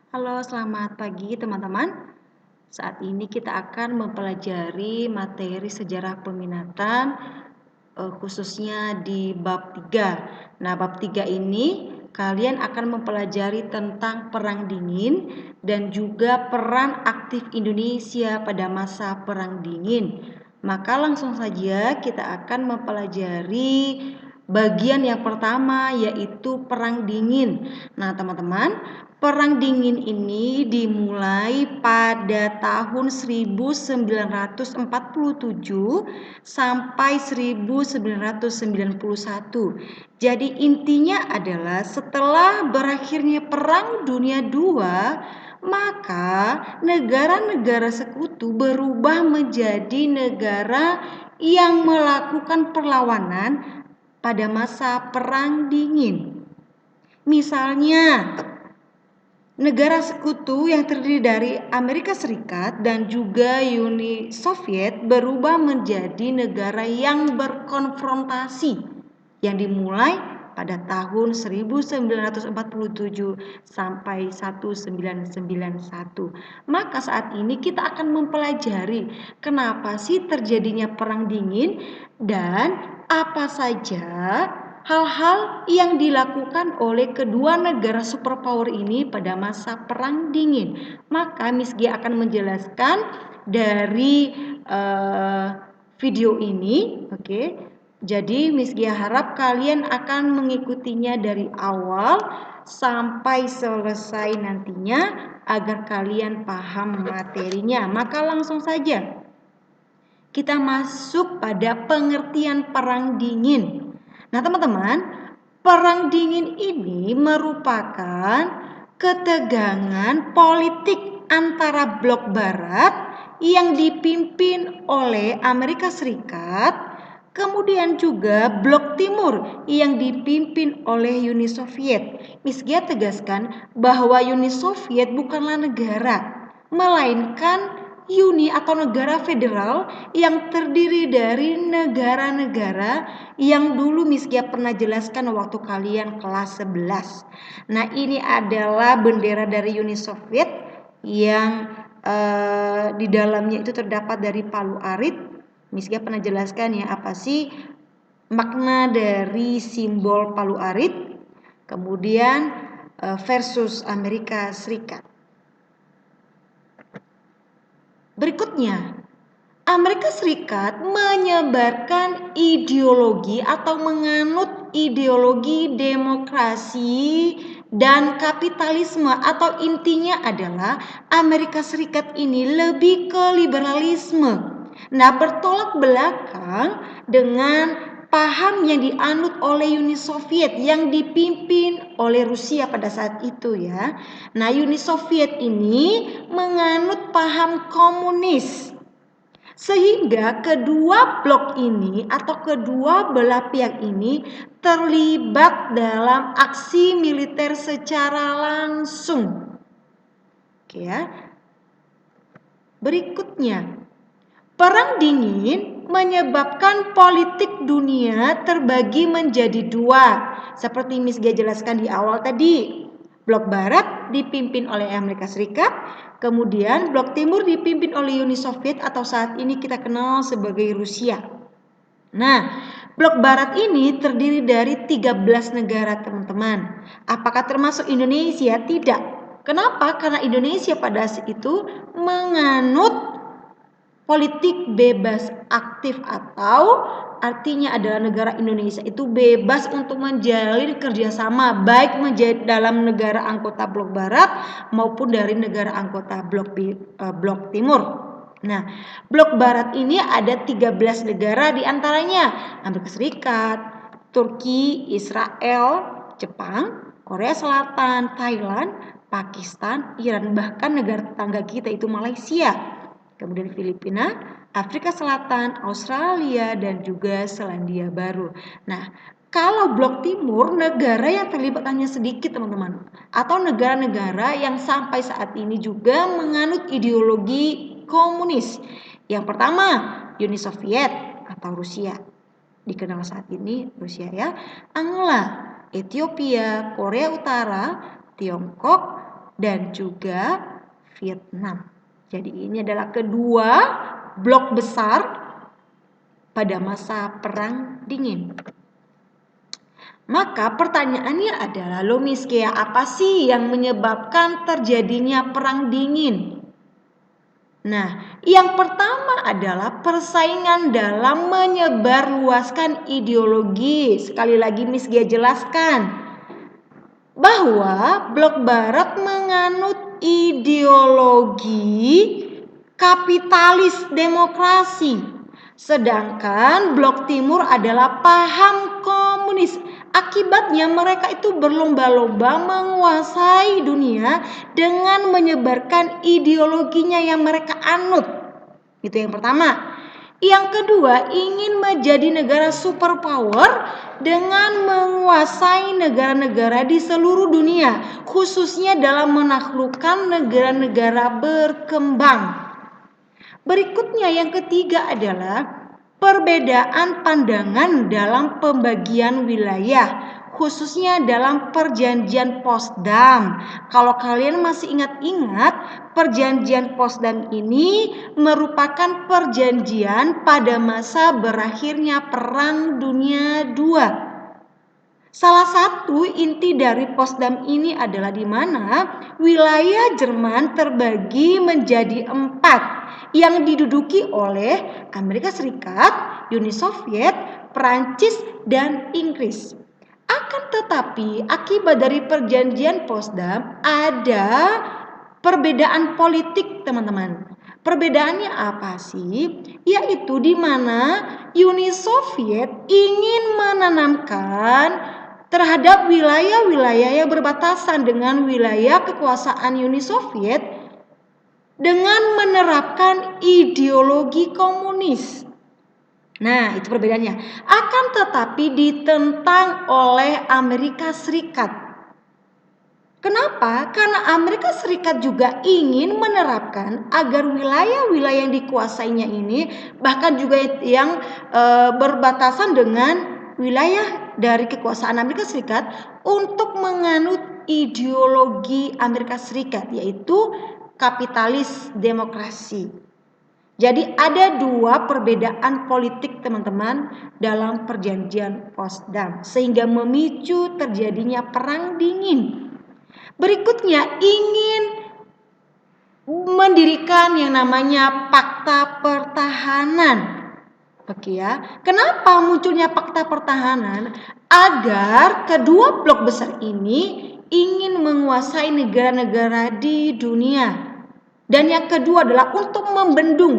Halo, selamat pagi teman-teman. Saat ini kita akan mempelajari materi sejarah peminatan khususnya di bab 3. Nah, bab 3 ini kalian akan mempelajari tentang Perang Dingin dan juga peran aktif Indonesia pada masa Perang Dingin. Maka langsung saja kita akan mempelajari bagian yang pertama, yaitu Perang Dingin. Nah, teman-teman, Perang Dingin ini dimulai pada tahun 1947 sampai 1991. Jadi intinya adalah setelah berakhirnya Perang Dunia II, maka negara-negara sekutu berubah menjadi negara yang melakukan perlawanan pada masa Perang Dingin. Misalnya, negara sekutu yang terdiri dari Amerika Serikat dan juga Uni Soviet berubah menjadi negara yang berkonfrontasi yang dimulai pada tahun 1947 sampai 1991. Maka saat ini kita akan mempelajari kenapa sih terjadinya Perang Dingin dan apa saja hal-hal yang dilakukan oleh kedua negara superpower ini pada masa Perang Dingin. Maka Miss Gia akan menjelaskan dari video ini, oke. Jadi Miss Gia harap kalian akan mengikutinya dari awal sampai selesai nantinya agar kalian paham materinya. Maka langsung saja kita masuk pada pengertian Perang Dingin. Nah, teman-teman, Perang Dingin ini merupakan ketegangan politik antara blok barat yang dipimpin oleh Amerika Serikat, kemudian juga blok timur yang dipimpin oleh Uni Soviet. Miss Gia tegaskan bahwa Uni Soviet bukanlah negara, melainkan Uni atau negara federal yang terdiri dari negara-negara yang dulu Miss Gia pernah jelaskan waktu kalian kelas 11. Nah, ini adalah bendera dari Uni Soviet yang di dalamnya itu terdapat dari palu arit. Miss Gia pernah jelaskan ya apa sih makna dari simbol palu arit. Kemudian versus Amerika Serikat. Berikutnya, Amerika Serikat menyebarkan ideologi atau menganut ideologi demokrasi dan kapitalisme, atau intinya adalah Amerika Serikat ini lebih ke liberalisme. Nah, bertolak belakang dengan paham yang dianut oleh Uni Soviet yang dipimpin oleh Rusia pada saat itu ya. Nah, Uni Soviet ini menganut paham komunis. Sehingga kedua blok ini atau kedua belah pihak ini terlibat dalam aksi militer secara langsung. Oke ya. Berikutnya, Perang Dingin menyebabkan politik dunia terbagi menjadi dua. Seperti Miss Gia jelaskan di awal tadi. Blok Barat dipimpin oleh Amerika Serikat, kemudian Blok Timur dipimpin oleh Uni Soviet atau saat ini kita kenal sebagai Rusia. Nah, Blok Barat ini terdiri dari 13 negara, teman-teman. Apakah termasuk Indonesia? Tidak. Kenapa? Karena Indonesia pada saat itu menganut politik bebas aktif, atau artinya adalah negara Indonesia itu bebas untuk menjalin kerjasama baik menjadi dalam negara anggota blok barat maupun dari negara anggota blok timur. Nah, blok barat ini ada 13 negara, diantaranya Amerika Serikat, Turki, Israel, Jepang, Korea Selatan, Thailand, Pakistan, Iran, bahkan negara tetangga kita itu Malaysia. Kemudian Filipina, Afrika Selatan, Australia, dan juga Selandia Baru. Nah, kalau blok timur, negara yang terlibat hanya sedikit, teman-teman. Atau negara-negara yang sampai saat ini juga menganut ideologi komunis. Yang pertama, Uni Soviet atau Rusia. Dikenal saat ini Rusia ya. Angola, Ethiopia, Korea Utara, Tiongkok, dan juga Vietnam. Jadi ini adalah kedua blok besar pada masa Perang Dingin. Maka pertanyaannya adalah, Miss Gea, apa sih yang menyebabkan terjadinya Perang Dingin? Nah, yang pertama adalah persaingan dalam menyebarluaskan ideologi. Sekali lagi Miss Gea jelaskan bahwa blok barat menganut ideologi kapitalis demokrasi, sedangkan blok timur adalah paham komunis. Akibatnya mereka itu berlomba-lomba menguasai dunia dengan menyebarkan ideologinya yang mereka anut. Itu yang pertama. Yang kedua, ingin menjadi negara superpower dengan menguasai negara-negara di seluruh dunia, khususnya dalam menaklukkan negara-negara berkembang. Berikutnya yang ketiga adalah perbedaan pandangan dalam pembagian wilayah, khususnya dalam perjanjian Potsdam. Kalau kalian masih ingat-ingat, perjanjian Potsdam ini merupakan perjanjian pada masa berakhirnya Perang Dunia II. Salah satu inti dari Potsdam ini adalah di mana wilayah Jerman terbagi menjadi 4 yang diduduki oleh Amerika Serikat, Uni Soviet, Perancis, dan Inggris. Akan tetapi akibat dari perjanjian Potsdam ada perbedaan politik, teman-teman. Perbedaannya apa sih? Yaitu di mana Uni Soviet ingin menanamkan terhadap wilayah-wilayah yang berbatasan dengan wilayah kekuasaan Uni Soviet dengan menerapkan ideologi komunis. Nah, itu perbedaannya. Akan tetapi ditentang oleh Amerika Serikat. Kenapa? Karena Amerika Serikat juga ingin menerapkan agar wilayah-wilayah yang dikuasainya ini, bahkan juga yang berbatasan dengan wilayah dari kekuasaan Amerika Serikat, untuk menganut ideologi Amerika Serikat, yaitu kapitalis demokrasi. Jadi ada 2 perbedaan politik, teman-teman, dalam perjanjian Potsdam, sehingga memicu terjadinya Perang Dingin. Berikutnya ingin mendirikan yang namanya Fakta Pertahanan. Oke ya. Kenapa munculnya Fakta Pertahanan? Agar kedua blok besar ini ingin menguasai negara-negara di dunia. Dan yang kedua adalah untuk membendung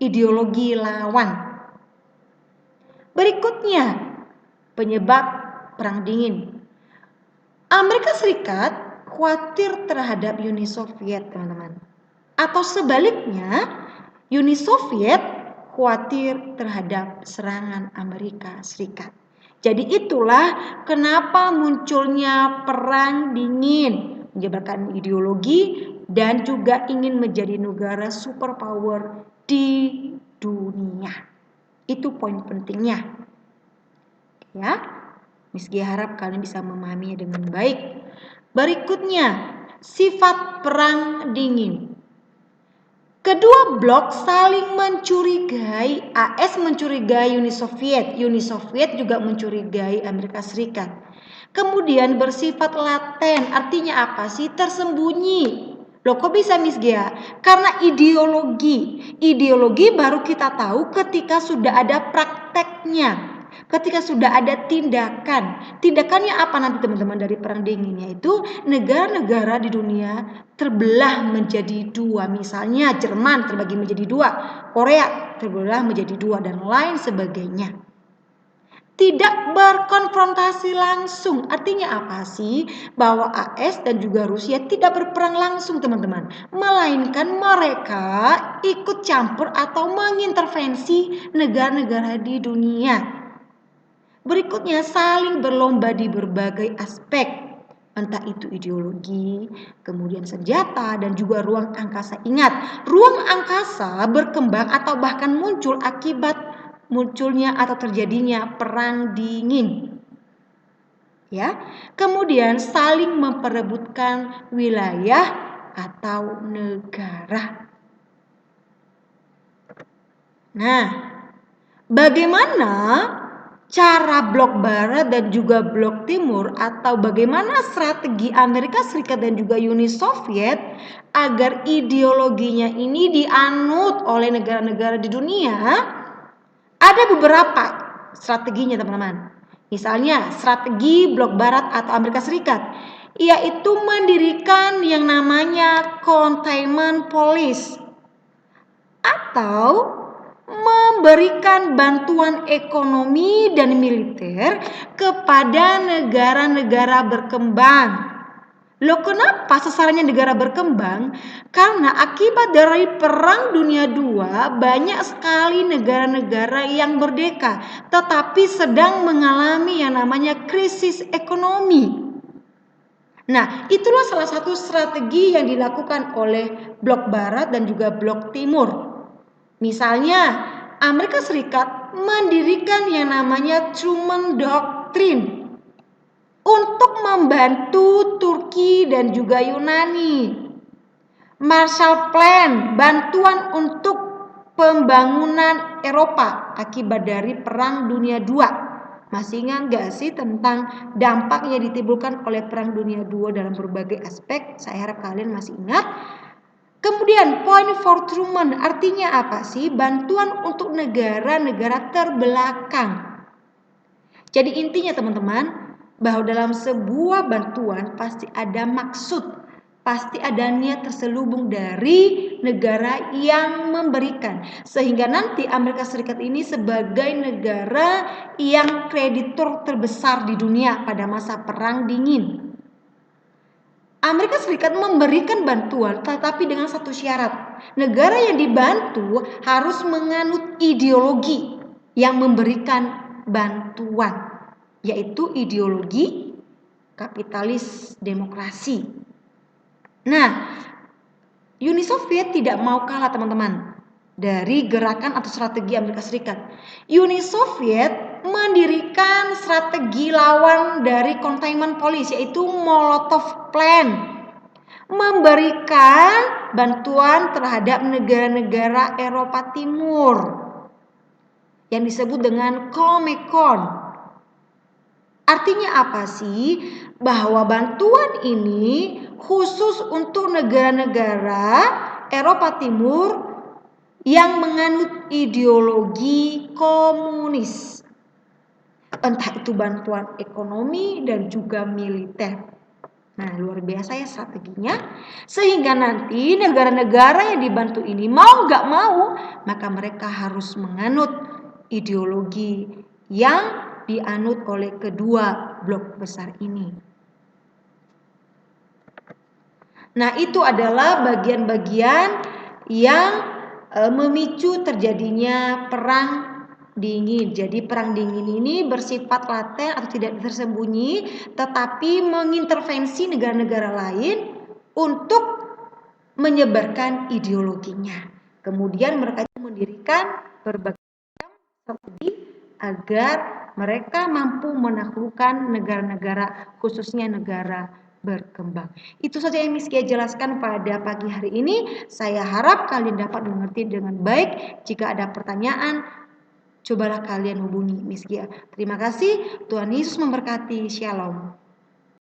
ideologi lawan. Berikutnya, penyebab Perang Dingin. Amerika Serikat khawatir terhadap Uni Soviet, teman-teman. Atau sebaliknya, Uni Soviet khawatir terhadap serangan Amerika Serikat. Jadi itulah kenapa munculnya Perang Dingin, menyebarkan ideologi dan juga ingin menjadi negara superpower di dunia. Itu poin pentingnya. Ya, Miss G harap kalian bisa memahaminya dengan baik. Berikutnya, sifat Perang Dingin. Kedua blok saling mencurigai. AS mencurigai Uni Soviet juga mencurigai Amerika Serikat. Kemudian bersifat laten, artinya apa sih? Tersembunyi. Loh, kok bisa Miss Gia? Karena ideologi. Ideologi baru kita tahu ketika sudah ada prakteknya. Ketika sudah ada tindakan. Tindakannya apa nanti teman-teman dari Perang Dingin? Yaitu negara-negara di dunia terbelah menjadi 2. Misalnya Jerman terbagi menjadi 2, Korea terbelah menjadi 2, dan lain sebagainya. Tidak berkonfrontasi langsung. Artinya apa sih? Bahwa AS dan juga Rusia tidak berperang langsung, teman-teman. Melainkan mereka ikut campur atau mengintervensi negara-negara di dunia. Berikutnya, saling berlomba di berbagai aspek, entah itu ideologi, kemudian senjata, dan juga ruang angkasa. Ingat, ruang angkasa berkembang atau bahkan muncul akibat munculnya atau terjadinya Perang Dingin. ya. Kemudian saling memperebutkan wilayah atau negara. Nah, bagaimana cara blok barat dan juga blok timur, atau bagaimana strategi Amerika Serikat dan juga Uni Soviet agar ideologinya ini dianut oleh negara-negara di dunia? Ada beberapa strateginya, teman-teman. Misalnya strategi blok barat atau Amerika Serikat, yaitu mendirikan yang namanya containment policy atau memberikan bantuan ekonomi dan militer kepada negara-negara berkembang. Loh, kenapa sasarannya negara berkembang? Karena akibat dari Perang Dunia II banyak sekali negara-negara yang merdeka tetapi sedang mengalami yang namanya krisis ekonomi. Nah, itulah salah satu strategi yang dilakukan oleh blok barat dan juga blok timur. Misalnya, Amerika Serikat mendirikan yang namanya Truman Doctrine untuk membantu Turki dan juga Yunani. Marshall Plan, bantuan untuk pembangunan Eropa akibat dari Perang Dunia II. Masih ingat gak sih tentang dampak yang ditimbulkan oleh Perang Dunia II dalam berbagai aspek? Saya harap kalian masih ingat. Kemudian point for Truman artinya apa sih? Bantuan untuk negara-negara terbelakang. Jadi intinya teman-teman, bahwa dalam sebuah bantuan pasti ada maksud, pasti ada niat terselubung dari negara yang memberikan. Sehingga nanti Amerika Serikat ini sebagai negara yang kreditur terbesar di dunia pada masa Perang Dingin. Amerika Serikat memberikan bantuan tetapi dengan satu syarat. Negara yang dibantu harus menganut ideologi yang memberikan bantuan, yaitu ideologi kapitalis demokrasi. Nah, Uni Soviet tidak mau kalah teman-teman dari gerakan atau strategi Amerika Serikat. Uni Soviet mendirikan strategi lawan dari containment policy, yaitu Molotov Plan, memberikan bantuan terhadap negara-negara Eropa Timur yang disebut dengan Comecon. Artinya apa sih? Bahwa bantuan ini khusus untuk negara-negara Eropa Timur yang menganut ideologi komunis. Entah itu bantuan ekonomi dan juga militer. Nah, luar biasa ya strateginya. Sehingga nanti negara-negara yang dibantu ini mau gak mau, maka mereka harus menganut ideologi yang dianut oleh kedua blok besar ini. Nah, itu adalah bagian-bagian yang memicu terjadinya perang dingin. Jadi perang dingin ini bersifat laten atau tidak tersembunyi, tetapi mengintervensi negara-negara lain untuk menyebarkan ideologinya. Kemudian mereka mendirikan berbagai strategi agar mereka mampu menaklukkan negara-negara, khususnya negara berkembang. Itu saja yang Miss Gia jelaskan pada pagi hari ini. Saya harap kalian dapat mengerti dengan baik. Jika ada pertanyaan, cobalah kalian hubungi Miss Gia. Terima kasih. Tuhan Yesus memberkati. Shalom.